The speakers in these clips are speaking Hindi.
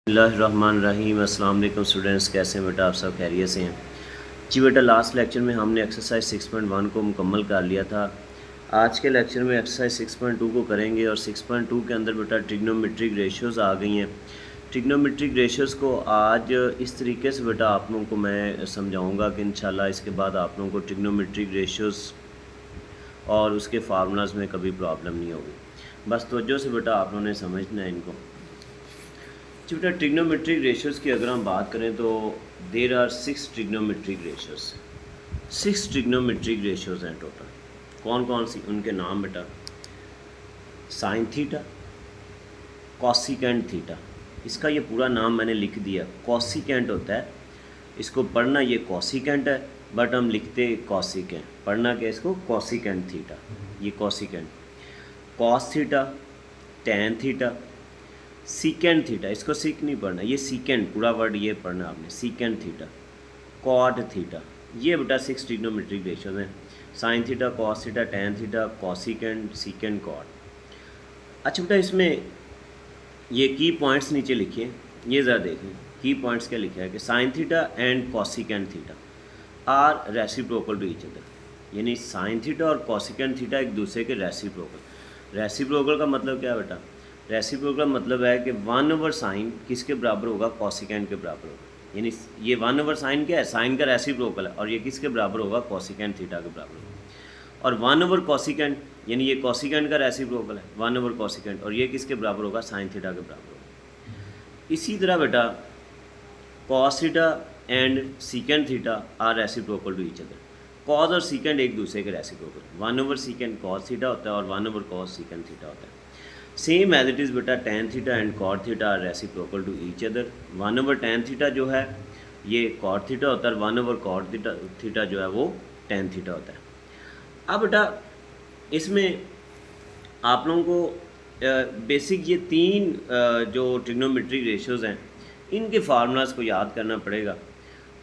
बिस्मिल्लाहिर्रहमानिर्रहीम। अस्सलाम वालेकुम स्टूडेंट्स, कैसे हैं बेटा? आप सब खैरियत से हैं जी बेटा। लास्ट लेक्चर में हमने एक्सरसाइज 6.1 को मुकम्मल कर लिया था। आज के लेक्चर में एक्सरसाइज 6.2 को करेंगे और 6.2 के अंदर बेटा ट्रिग्नोमेट्रिक रेशियोज़ आ गई हैं। ट्रिग्नोमेट्रिक रेशियोज़ को आज इस तरीके से बेटा आप लोगों को मैं समझाऊँगा कि इंशाल्लाह इसके बाद आप लोगों को ट्रिग्नोमेट्रिक रेशियोज़ और उसके फार्मूलाज में कभी प्रॉब्लम नहीं होगी। बस तवज्जो से बेटा आप लोगों ने समझना है इनको। जी बेटा, ट्रिग्नोमेट्रिक रेशियोज़ की अगर हम बात करें तो there are 6 trigonometric ratios. 6 trigonometric ratios हैं टोटल। कौन कौन सी? उनके नाम बेटा, साइन थीटा, कॉसिकेंट थीटा। इसका ये पूरा नाम मैंने लिख दिया। कॉसिकेंट होता है, इसको पढ़ना ये कॉसिकेंट है, बट हम लिखते कॉसिकेंट। पढ़ना क्या इसको? Cosecant theta. ये cosecant. Cos theta, tan theta, secant theta. इसको सीक नहीं पढ़ना, ये सीकेंट पूरा वर्ड ये पढ़ना आपने, सीकेंट थीटा, कॉट थीटा। ये बेटा 6 ट्रिग्नोमेट्रिक रेशियोज हैं। Sine theta, cos theta, tan theta, cosecant, secant, cot. अच्छा बेटा, इसमें ये की पॉइंट्स नीचे लिखे, ये ज़रा देखें की पॉइंट्स क्या लिखा है कि sine theta and cosecant theta are reciprocal to each other. यानी साइन थीटा और कॉसिकेंट थीटा एक दूसरे के रेसिप्रोकल। रेसिप्रोकल का मतलब क्या है बेटा? रेसिप्रोकल मतलब है कि 1/sin किसके बराबर होगा? कॉसिकेंट के बराबर होगा। यानी ये 1/sin क्या है? साइन का रेसिप्रोकल है, और ये किसके बराबर होगा? कॉसिकेंट थीटा के बराबर होगा। और 1/cosecant यानी ये कॉसिकेंट का रेसिप्रोकल है, 1/cosecant, और ये किसके बराबर होगा? साइन थीटा के बराबर होगा। इसी तरह बेटा cos theta and secant theta are reciprocal to each other. Cos और सीकेंट एक दूसरे के रेसिप्रोकल। 1/secant कॉस थीटा होता है और 1/cos सीकेंट थीटा होता है। सेम एज इट इज़ बेटा tan theta and cot theta are reciprocal to each other. 1/tan theta जो है ये कॉट थीटा होता है, और 1/cot थीटा जो है वो टैन थीटा होता है। अब बेटा इसमें आप लोगों को बेसिक ये तीन जो ट्रिग्नोमेट्रिक रेशियोज़ हैं इनके फार्मूलाज को याद करना पड़ेगा।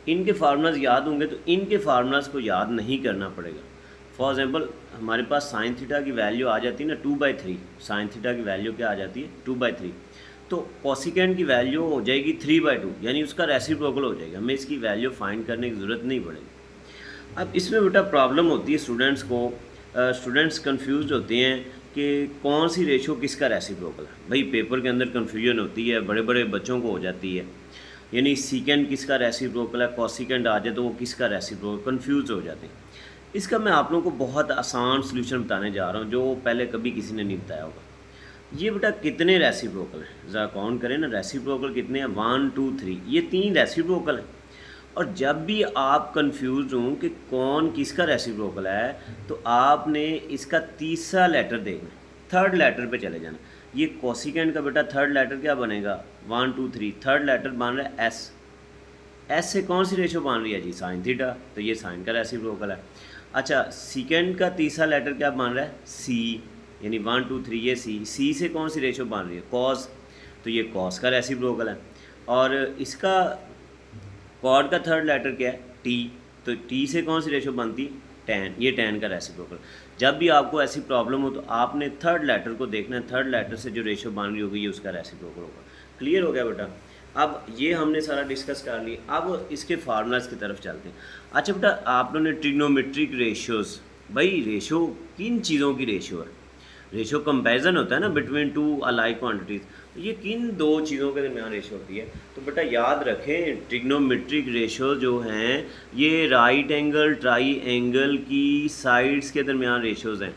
इनके फार्मूलाज याद होंगे तो इनके फार्मूलाज को याद नहीं करना पड़ेगा। फॉर एग्जांपल हमारे पास साइन थीटा की वैल्यू आ जाती है ना 2/3। साइन थीटा की वैल्यू क्या आ जाती है? 2/3। तो कॉसिकेंट की वैल्यू हो जाएगी 3/2, यानी उसका रेसिप्रोकल हो जाएगा। हमें इसकी वैल्यू फाइंड करने की ज़रूरत नहीं पड़ेगी। अब इसमें बेटा प्रॉब्लम होती है स्टूडेंट्स को, स्टूडेंट्स कंफ्यूज होते हैं कि कौन सी रेशो किसका रेसिप्रोकल है। भाई पेपर के अंदर कन्फ्यूजन होती है, बड़े बड़े बच्चों को हो जाती है। यानी सीकेंट किसका रेसिप्रोकल है, कॉसिकेंट आ जाए तो वो किसका रेसिप्रोकल, कन्फ्यूज हो जाते हैं। इसका मैं आप लोगों को बहुत आसान सॉल्यूशन बताने जा रहा हूँ जो पहले कभी किसी ने नहीं बताया होगा। ये बेटा कितने रेसिप्रोकल हैं ज़रा काउंट करें ना। रेसिप्रोकल कितने हैं? 1 2 3, ये 3 रेसिप्रोकल हैं। और जब भी आप कंफ्यूज हों कि कौन किसका रेसिप्रोकल है तो आपने इसका तीसरा लेटर देखना, थर्ड लेटर पे चले जाना। ये कॉसिकेंट का बेटा थर्ड लेटर क्या बनेगा? 1 2 3, थर्ड लेटर बन रहा है एस। एस से कौन सी रेशो बन रही है जी? साइन थीटा, तो ये साइन का रेसिप्रोकल है। अच्छा, सीकेंड का तीसरा लेटर क्या बन रहा है? सी, यानी 1 2 3 ये सी। सी से कौन सी रेशो बन रही है? कॉस, तो ये कॉस का रेसिप्रोकल है। और इसका कॉड का थर्ड लेटर क्या है? टी, तो टी से कौन सी रेशो बनती? टैन, ये टैन का रेसिप्रोकल। जब भी आपको ऐसी प्रॉब्लम हो तो आपने थर्ड लेटर को देखना है, थर्ड लेटर से जो रेशो बन रही होगी ये उसका रेसिप्रोकल होगा। क्लियर हो गया बेटा? अब ये हमने सारा डिस्कस कर लिया, अब इसके फार्मूलाज की तरफ चलते हैं। अच्छा बेटा, आप लोगों ने ट्रिग्नोमेट्रिक रेशियोज़, भाई रेशो किन चीज़ों की रेशो है? रेशो कंपैरिजन होता है ना बिटवीन टू अलाइक क्वांटिटीज़, तो ये किन दो चीज़ों के दरमियान रेशो होती है? तो बेटा याद रखें ट्रिग्नोमेट्रिक रेशो जो हैं ये राइट एंगल ट्राई एंगल की साइड्स के दरमियान रेशोज़ हैं।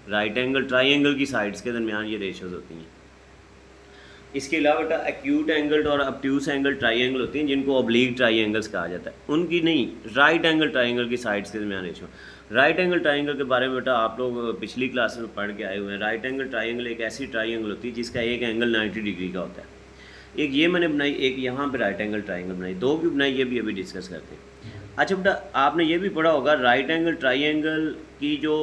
राइट एंगल ट्राई एंगल की साइड्स के दरमियान ये रेशोज़ होती हैं। इसके अलावा बेटा एक्यूट एंगल और ऑब्ट्यूस एंगल ट्राइंगल होती हैं जिनको ऑब्लिक ट्राइंगल्स कहा जाता है, उनकी नहीं, राइट एंगल ट्राइंगल की साइड्स के दरमियान रेशो। राइट एंगल ट्राइंगल के बारे में बेटा आप लोग पिछली क्लास में पढ़ के आए हुए हैं। राइट एंगल ट्राइंगल एक ऐसी ट्राइंगल होती है जिसका एक एंगल 90 डिग्री का होता है। एक ये मैंने बनाई, एक यहाँ पे राइट एंगल ट्राइंगल बनाई, दो भी बनाई, ये भी अभी डिस्कस करते हैं। अच्छा बेटा, आपने ये भी पढ़ा होगा राइट एंगल ट्राइंगल की जो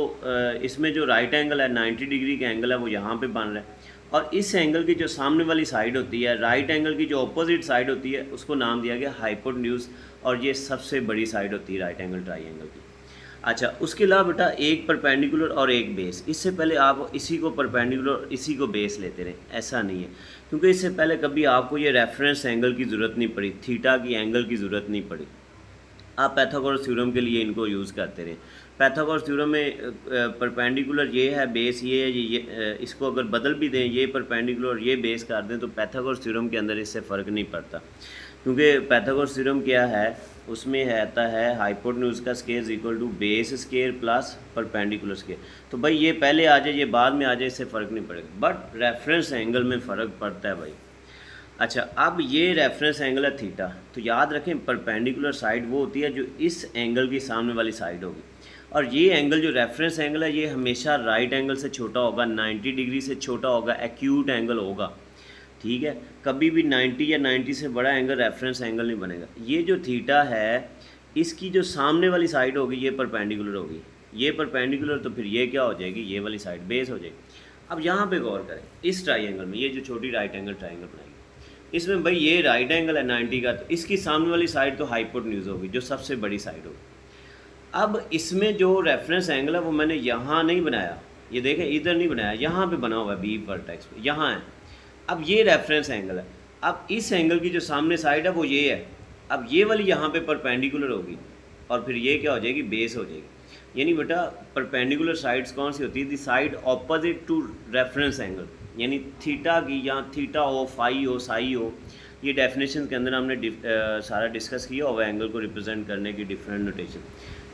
इसमें जो राइट एंगल है 90 डिग्री का एंगल है वो यहाँ पे बन रहा है, और इस एंगल की जो सामने वाली साइड होती है, राइट एंगल की जो अपोजिट साइड होती है, उसको नाम दिया गया हाइपोटेन्यूज, और ये सबसे बड़ी साइड होती है राइट एंगल ट्राइंगल की। अच्छा, उसके अलावा बेटा एक परपेंडिकुलर और एक बेस। इससे पहले आप इसी को परपेंडिकुलर इसी को बेस लेते रहे, ऐसा नहीं है, क्योंकि इससे पहले कभी आपको ये रेफरेंस एंगल की ज़रूरत नहीं पड़ी, थीटा की एंगल की ज़रूरत नहीं पड़ी। आप पाइथागोरस थ्योरम के लिए इनको यूज़ करते रहे। पाइथागोरस थ्योरम में परपेंडिकुलर ये है, बेस ये है, इसको अगर बदल भी दें, ये परपेंडिकुलर ये बेस कर दें, तो पाइथागोरस थ्योरम के अंदर इससे फ़र्क नहीं पड़ता, क्योंकि पाइथागोरस थ्योरम क्या है, उसमें आता है हाइपोटेन्यूज का square equal to base square plus perpendicular square. तो भाई ये पहले आ जाए, ये बाद में आ जाए, इससे फ़र्क नहीं पड़ेगा, बट रेफरेंस एंगल में फ़र्क पड़ता है भाई। अच्छा, अब ये रेफरेंस एंगल है थीटा, तो याद रखें परपेंडिकुलर साइड वो होती है जो इस एंगल की सामने वाली साइड होगी, और ये एंगल जो रेफरेंस एंगल है ये हमेशा राइट एंगल से छोटा होगा, 90 डिग्री से छोटा होगा, एक्यूट एंगल होगा, ठीक है। कभी भी 90 या 90 से बड़ा एंगल रेफरेंस एंगल नहीं बनेगा। ये जो थीटा है इसकी जो सामने वाली साइड होगी ये परपेंडिकुलर होगी, ये परपेंडिकुलर, तो फिर ये क्या हो जाएगी, ये वाली साइड बेस हो जाएगी। अब यहाँ पे गौर करें, इस ट्राइंगल में ये जो छोटी राइट एंगल ट्राइंगल बनाएगी, इसमें भाई ये राइट एंगल है 90 का, तो इसकी सामने वाली साइड तो हाइपोटेन्यूज होगी, जो सबसे बड़ी साइड होगी। अब इसमें जो रेफरेंस एंगल है वो मैंने यहाँ नहीं बनाया, ये देखें इधर नहीं बनाया, यहाँ पे बना हुआ है बी वर्टेक्स पे, यहाँ है। अब ये रेफरेंस एंगल है, अब इस एंगल की जो सामने साइड है वो ये है, अब ये वाली यहाँ पे परपेंडिकुलर होगी, और फिर ये क्या हो जाएगी, बेस हो जाएगी। यानी बेटा परपेंडिकुलर साइड्स कौन सी होती है, the side opposite to reference angle, यानी थीटा की, यहाँ थीटा हो, फाई हो, साई हो, ये डेफिनेशन के अंदर हमने सारा डिस्कस किया और एंगल को रिप्रेजेंट करने की डिफरेंट नोटेशन।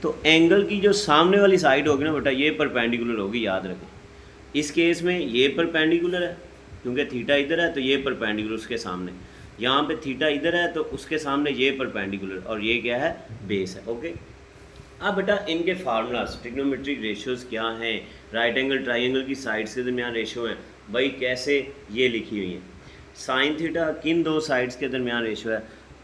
तो एंगल की जो सामने वाली साइड होगी ना बेटा ये परपेंडिकुलर होगी, याद रखें। इस केस में ये परपेंडिकुलर है क्योंकि थीटा इधर है, तो ये परपेंडिकुलर उसके सामने, यहाँ पे थीटा इधर है तो उसके सामने ये परपेंडिकुलर, और ये क्या है, बेस है। ओके, अब बेटा इनके फार्मूलाज, ट्रिग्नोमेट्रिक रेशियोज़ क्या हैं, राइट एंगल ट्राइंगल की साइड्स के दरमियान रेशियो हैं भाई, कैसे ये लिखी हुई है। साइन थीटा किन दो साइड्स के दरमियान रेशियो है,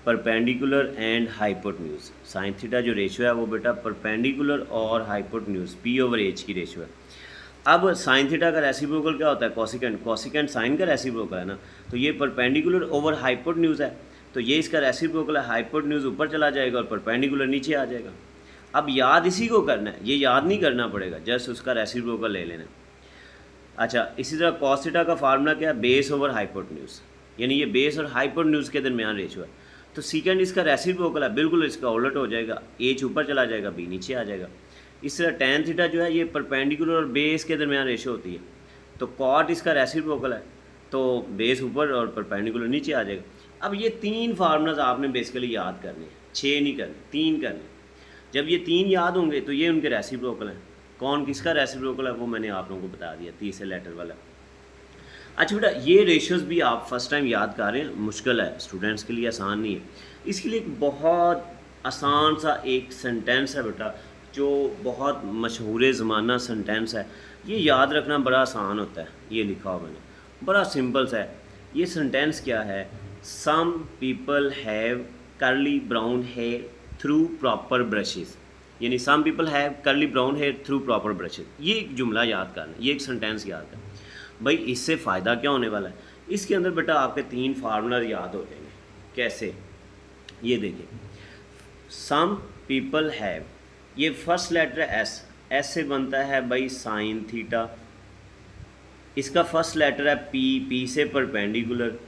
perpendicular and hypotenuse. Sine theta जो रेशियो है वो बेटा परपेंडिकुलर और हाइपोटेन्यूज P/H की रेशियो है। अब साइन थीटा का रेसिप्रोकल क्या होता है, कॉसिकेंट, कॉसिकेंट साइन का रेसिप्रोकल है ना, तो ये परपेंडिकुलर ओवर हाइपोटेन्यूज है, तो ये इसका रेसिप्रोकल है, हाइपोटेन्यूज ऊपर चला जाएगा और परपेंडिकुलर नीचे आ जाएगा। अब याद इसी को करना है, ये याद नहीं करना पड़ेगा, जस्ट उसका रेसिप्रोकल ले लेना। अच्छा, इसी तरह कॉस थीटा का फार्मूला क्या है, बेस ओवर हाइपोटेन्यूज, यानी ये बेस और हाइपोटेन्यूज के दरमियान रेशियो है। तो सीकेंड इसका रेसिप्रोकल है, बिल्कुल इसका उलट हो जाएगा, H ऊपर चला जाएगा, B नीचे आ जाएगा। इस तरह टेन थीटा जो है ये परपेंडिकुलर और बेस के दरमियान रेशियो होती है, तो कॉट इसका रेसिप्रोकल है, तो बेस ऊपर और परपेंडिकुलर नीचे आ जाएगा। अब ये तीन फार्मूलाज आपने बेसिकली याद करने हैं, 6 नहीं करने, 3 करने। जब ये 3 याद होंगे तो ये उनके रेसिप्रोकल हैं। कौन किसका रेसिप्रोकल है वो मैंने आप लोगों को बता दिया, तीसरे लेटर वाला। अच्छा बेटा ये रेशियोज़ भी आप फर्स्ट टाइम याद कर रहे हैं, मुश्किल है, स्टूडेंट्स के लिए आसान नहीं है। इसके लिए एक बहुत आसान सा एक सेंटेंस है बेटा, जो बहुत मशहूर ज़माना सेंटेंस है, ये याद रखना बड़ा आसान होता है। ये लिखा हुआ मैंने, बड़ा सिंपल सा है। ये सेंटेंस क्या है, some people have curly brown hair through proper brushes, यानी some people have curly brown hair through proper brushes. ये एक जुमला याद करना, ये एक सेंटेंस याद करना। भाई इससे फ़ायदा क्या होने वाला है, इसके अंदर बेटा आपके 3 फार्मूला याद हो जाएंगे। कैसे, ये देखिए, सम पीपल हैव, ये फर्स्ट लेटर है एस, एस से बनता है भाई साइन थीटा, इसका फर्स्ट लेटर है पी, पी से परपेंडिकुलर,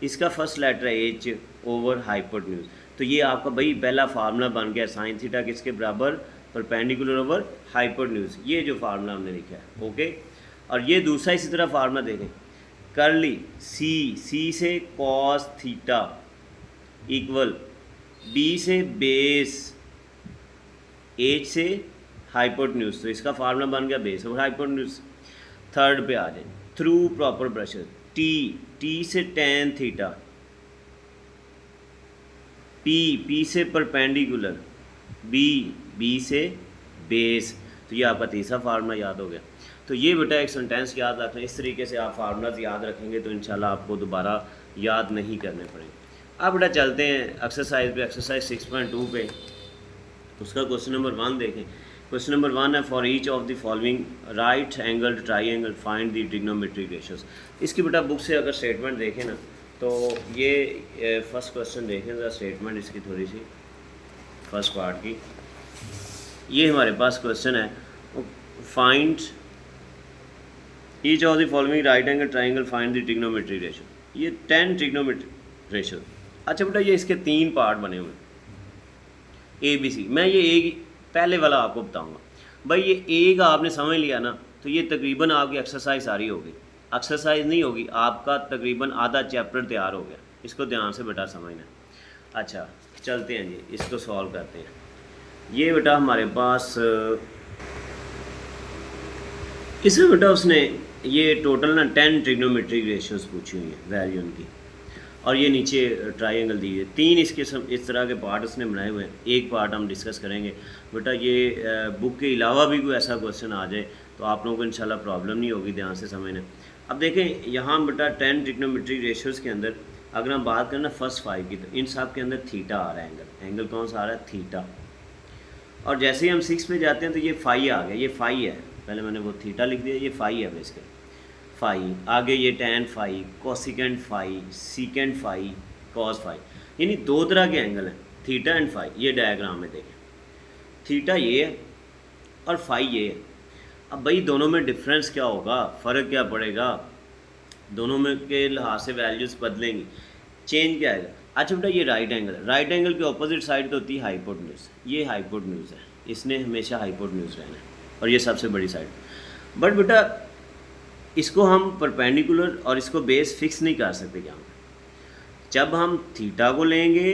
इसका फर्स्ट लेटर है एच ओवर हाइपोटेन्यूज। तो ये आपका भाई पहला फार्मूला बन गया, साइन थीटा किसके बराबर, परपेंडिकुलर ओवर हाइपोटेन्यूज, ये जो फार्मूला हमने लिखा है। ओके, और ये दूसरा इसी तरह फार्मूला देखें, कर्ली सी, सी से कॉस थीटा इक्वल बी से बेस, एच से हाइपोटेन्यूज, तो इसका फार्मूला बन गया बेस ओवर हाइपोटेन्यूज। थर्ड पे आ जाए, through proper brushes, T, T से टेन थीटा, पी, पी से परपेंडिकुलर, बी, बी से बेस, तो ये आपका तीसरा फार्मूला याद हो गया। तो ये बेटा एक सेंटेंस याद रखना, इस तरीके से आप फार्मूलाज याद रखेंगे तो इंशाल्लाह आपको दोबारा याद नहीं करने पड़ेंगे। अब बेटा चलते हैं एक्सरसाइज पे, एक्सरसाइज 6.2 पे, उसका क्वेश्चन नंबर 1 देखें। क्वेश्चन नंबर 1 है, for each of the following right angle triangle find the trigonometric ratios. इसकी बेटा बुक से अगर स्टेटमेंट देखें ना, तो ये फर्स्ट क्वेश्चन देखें ज़रा, स्टेटमेंट इसकी थोड़ी सी फर्स्ट पार्ट की। ये हमारे पास क्वेश्चन है, find each of the following right angle triangle, find the trigonometric ratio. ये 10 ट्रिग्नोमेट्रिक रेशियो। अच्छा बेटा ये इसके 3 पार्ट बने हुए हैं, ABC। मैं ये एक पहले वाला आपको बताऊंगा। भाई ये एक आपने समझ लिया ना, तो ये तकरीबन आपकी एक्सरसाइज सारी होगी। एक्सरसाइज नहीं होगी, आपका तकरीबन आधा चैप्टर तैयार हो गया। इसको ध्यान से बेटा समझना। अच्छा चलते हैं जी, इसको सॉल्व करते हैं। ये बेटा हमारे पास इसमें बेटा उसने ये टोटल ना 10 ट्रिग्नोमेट्रिक रेशियोज पूछी हुई हैं, वैल्यू उनकी, और ये नीचे ट्रायंगल दी है। 3 इसके इस तरह के पार्ट उसने बनाए हुए हैं। एक पार्ट हम डिस्कस करेंगे बेटा। ये बुक के अलावा भी कोई ऐसा क्वेश्चन आ जाए तो आप लोगों को इंशाल्लाह प्रॉब्लम नहीं होगी, ध्यान से समझना। अब देखें यहाँ बेटा 10 ट्रिग्नोमेट्रिक रेशियोज़ के अंदर अगर हम बात करें ना फर्स्ट 5 की, तो इन सब के अंदर थीटा आ रहा है। एंगल कौन सा आ रहा है? थीटा। और जैसे ही हम 6 पे जाते हैं तो ये फाई आ गया। ये फाई है, पहले मैंने वो थीटा लिख दिया, ये फाई है बेसिकली। फाई आगे ये tan phi, cosecant phi, secant phi, cos phi, यानी 2 तरह के एंगल हैं, थीटा एंड फाई। ये डायग्राम में देखें, थीटा ये है और फाई ये है। अब भाई दोनों में डिफरेंस क्या होगा, फ़र्क क्या पड़ेगा? दोनों में के लिहाज से वैल्यूज़ बदलेंगी, चेंज क्या आएगा? अच्छा बेटा ये राइट एंगल है, राइट एंगल की अपोजिट साइड तो होती है हाइपोटेन्यूज। ये हाइपोटेन्यूज है, इसने हमेशा हाइपोटेन्यूज रहना है, और ये सबसे बड़ी साइड। बट बेटा इसको हम परपेंडिकुलर और इसको बेस फिक्स नहीं कर सकते यहाँ। जब हम थीटा को लेंगे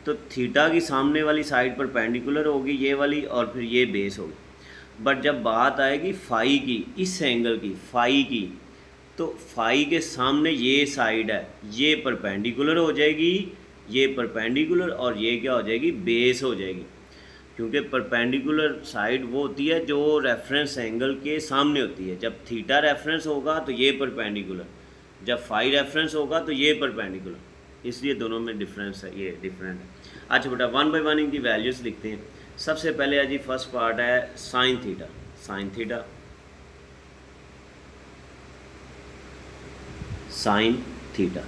तो थीटा की सामने वाली साइड परपेंडिकुलर होगी, ये वाली, और फिर ये बेस होगी। बट जब बात आएगी फाई की, इस एंगल की, फाई की, तो फाई के सामने ये साइड है, ये परपेंडिकुलर हो जाएगी, ये परपेंडिकुलर, और ये क्या हो जाएगी? बेस हो जाएगी। क्योंकि परपेंडिकुलर साइड वो होती है जो रेफरेंस एंगल के सामने होती है। जब थीटा रेफरेंस होगा तो ये परपेंडिकुलर, जब फाई रेफरेंस होगा तो ये परपेंडिकुलर, इसलिए दोनों में डिफरेंस है, ये डिफरेंट है। अच्छा बेटा 1 बाय 1 इनकी वैल्यूज़ लिखते हैं। सबसे पहले है जी फर्स्ट पार्ट है sine theta. Sine theta, sine theta,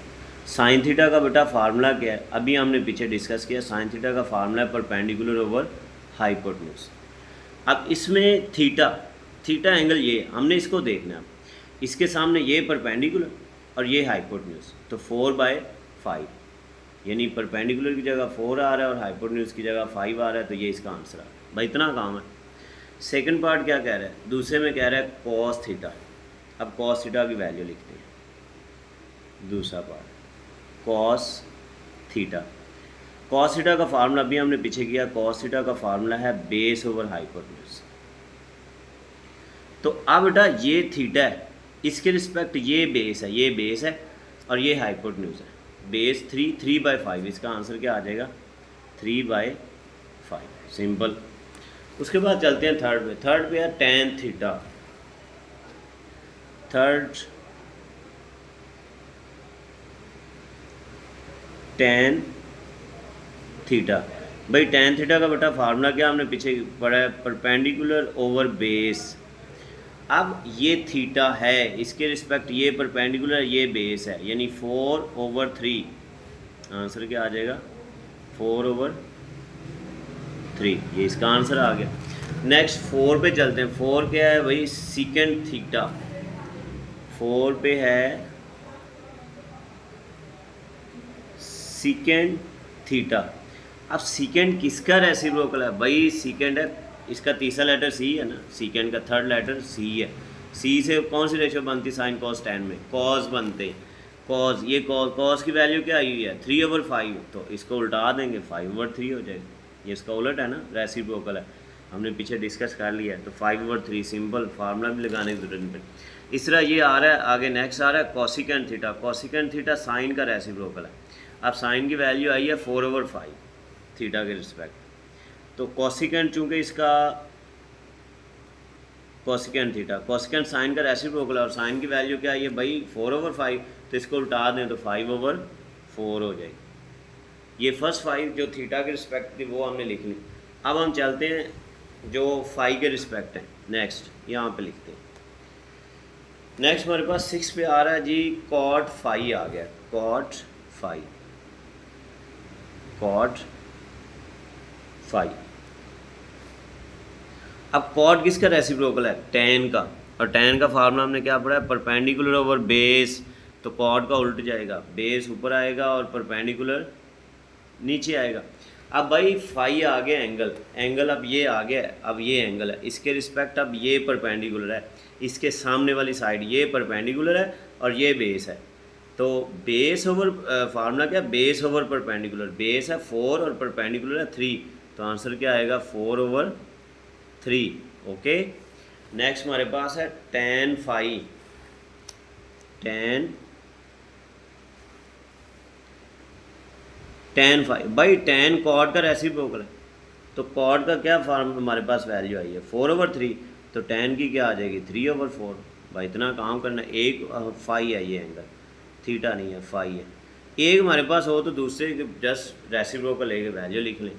sine theta का बेटा फार्मूला क्या है? अभी हमने पीछे डिस्कस किया। साइन थीटा का फार्मूला है परपेंडिकुलर ओवर हाइपोटेन्यूज। अब इसमें थीटा, थीटा एंगल ये हमने इसको देखना है। इसके सामने ये परपेंडिकुलर और ये हाइपोटेन्यूज, तो 4/5, यानी परपेंडिकुलर की जगह 4 आ रहा है और हाइपोटेन्यूज की जगह 5 आ रहा है, तो ये इसका आंसर आ रहा है। भाई इतना काम है। सेकंड पार्ट क्या कह रहा है? दूसरे में कह रहा है कॉस थीटा। अब कॉस थीटा की वैल्यू लिखते हैं। दूसरा part cos theta. Cos theta का फार्मूला अभी हमने पीछे किया। कॉस थीटा का फार्मूला है बेस ओवर हाइपोटेन्यूज। तो अब बेटा ये थीटा है, इसके रिस्पेक्ट ये बेस है, ये बेस है और ये हाइपोटेन्यूज है। बेस 3/5, इसका आंसर क्या आ जाएगा? 3/5, सिंपल। उसके बाद चलते हैं थर्ड पे। थर्ड पे है tan theta. Third tan theta. भाई टैन थीटा का बेटा फार्मूला क्या हमने पीछे पढ़ा है? Perpendicular over base. अब ये थीटा है, इसके रिस्पेक्ट ये परपेंडिकुलर, ये बेस है, यानी 4/3। आंसर क्या आ जाएगा? 4/3, ये इसका आंसर आ गया। नेक्स्ट 4 पे चलते हैं। 4 क्या है भाई? Secant theta. 4 पे है सीकेंट थीटा। अब सीकेंट किसका रेसिप्रोकल है? भाई सीकेंट है, इसका तीसरा लेटर सी है ना, सीकेंट का थर्ड लेटर सी है। सी से कौन सी रेशियो बनती? साइन कॉस टैन में कॉस बनते हैं। कॉस, ये कॉस की वैल्यू क्या आई हुई है? 3/5, तो इसको उल्टा देंगे 5/3 हो जाएगा। ये इसका उलट है ना, रेसिप्रोकल है, हमने पीछे डिस्कस कर लिया है। तो 5/3 सिंपल, फार्मूला भी लगाने की जरूरत नहीं। इस तरह ये आ रहा है। आगे नेक्स्ट आ रहा है cosecant theta. Cosecant theta sine का रेसिप्रोकल है। अब साइन की वैल्यू आई है 4/5 थीटा के रिस्पेक्ट। तो कॉसिकेंट चूँकि इसका कॉसिकेंट थीटा, कॉसिकेंट साइन का रेसिप्रोकल है और साइन की वैल्यू क्या है भाई? 4/5, तो इसको उल्टा दें तो 5/4 हो जाएगी। ये फर्स्ट 5 जो थीटा के रिस्पेक्ट थी वो हमने लिख ली। अब हम चलते हैं जो फाई के रिस्पेक्ट है। नेक्स्ट यहाँ पे लिखते हैं। नेक्स्ट हमारे पास 6 पे आ रहा है जी कॉट फाई आ गया। Cot phi, cot phi. अब कॉट किसका रेसिप्रोकल है? tan का, और tan का फार्मूला हमने क्या पढ़ा है? परपेंडिकुलर ओवर बेस, तो कॉट का उल्ट जाएगा, बेस ऊपर आएगा और परपेंडिकुलर नीचे आएगा। अब भाई फाई आ गया एंगल, एंगल अब ये आ गया, अब ये एंगल है, इसके रिस्पेक्ट अब ये परपेंडिकुलर है, इसके सामने वाली साइड ये परपेंडिकुलर है और ये बेस है। तो बेस ओवर फार्मूला क्या? बेस ओवर परपेंडिकुलर, बेस है 4 और परपेंडिकुलर है 3, तो आंसर क्या आएगा? 4/3। ओके, नेक्स्ट हमारे पास है tan फाई, tan फाई। भाई tan कॉट का रेसिप्रोकल है, तो कॉट का क्या फार्मूला हमारे पास वैल्यू आई है? 4/3, तो tan की क्या आ जाएगी? 3/4। भाई इतना काम करना, एक फाई है ये एंगल, थीटा नहीं है, फाई है। एक हमारे पास हो तो दूसरे जस्ट रेसिप्रोकल एक वैल्यू लिख लें।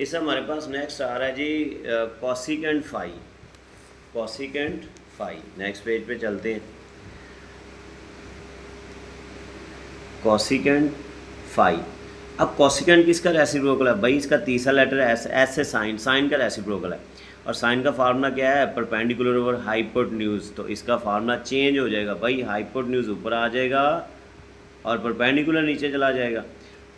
इससे हमारे पास नेक्स्ट आ रहा है जी cosecant phi, cosecant phi. Next page पे चलते हैं। Cosecant phi. अब कॉसिकेंट किसका रेसिप्रोकल है? भाई इसका तीसरा लेटर एस, एस से साइन, साइन का रेसिप्रोकल है, और साइन का फार्मूला क्या है? Perpendicular over hypotenuse. तो इसका फार्मूला चेंज हो जाएगा भाई, हाइपोटेन्यूज ऊपर आ जाएगा और परपेंडिकुलर नीचे चला जाएगा।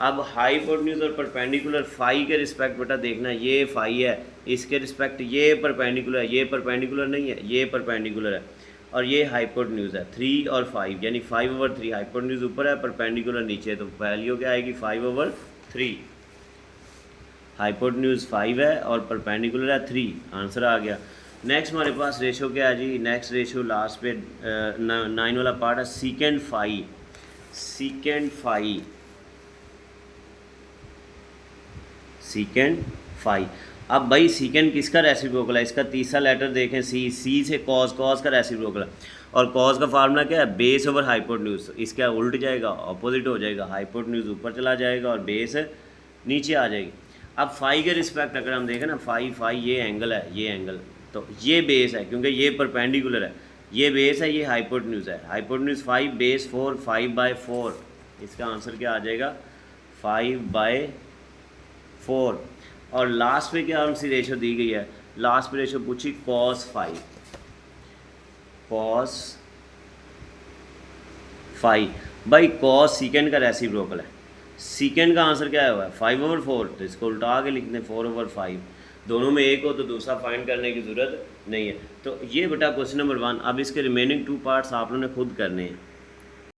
अब हाइपोटेन्यूज और परपेंडिकुलर फाई के रिस्पेक्ट बेटा देखना, ये फाई है, इसके रिस्पेक्ट ये परपेंडिकुलर है, ये परपेंडिकुलर नहीं है, ये परपेंडिकुलर है, और ये हाइपोटेन्यूज है 3 और 5, यानी 5/3। हाइपोटेन्यूज ऊपर है, परपेंडिकुलर नीचे, तो वैल्यू क्या आएगी? 5/3। हाइपोटेन्यूज 5 है और परपेंडिकुलर है 3, आंसर आ गया। नेक्स्ट हमारे पास रेशो क्या है जी? नेक्स्ट रेशो लास्ट पे 9 वाला पार्ट है secant phi, secant phi, secant phi. अब भाई सीकेंट किसका रेसिप्रोकल है? इसका तीसरा लेटर देखें, सी, सी से कॉस, कॉस का रेसिप्रोकल है, और कॉस का फार्मूला क्या है? Base over hypotenuse. इसका उल्ट जाएगा, ऑपोजिट हो जाएगा, हाइपोटेन्यूज ऊपर चला जाएगा और बेस नीचे आ जाएगी। अब फाई के रिस्पेक्ट अगर हम देखें ना, फाई, फाई ये एंगल है, ये एंगल, तो ये बेस है क्योंकि ये परपेंडिकुलर है, ये बेस है, ये हाइपोटेन्यूज है, हाइपोटेन्यूज 5, बेस 4, 5/4। इसका आंसर क्या आ जाएगा? 5/4। और लास्ट पे क्या सी रेशो दी गई है? लास्ट पे रेशो पूछी cos फाई, cos फाई। भाई cos सीकेंड का रेसिप्रोकल है, सीकेंड का आंसर क्या हुआ है? 5/4, तो इसको उल्टा के लिखते हैं 4/5। दोनों में एक हो तो दूसरा फाइंड करने की ज़रूरत नहीं है। तो ये बेटा क्वेश्चन नंबर 1। अब इसके रिमेनिंग 2 पार्ट्स आप लोगों ने खुद करने हैं।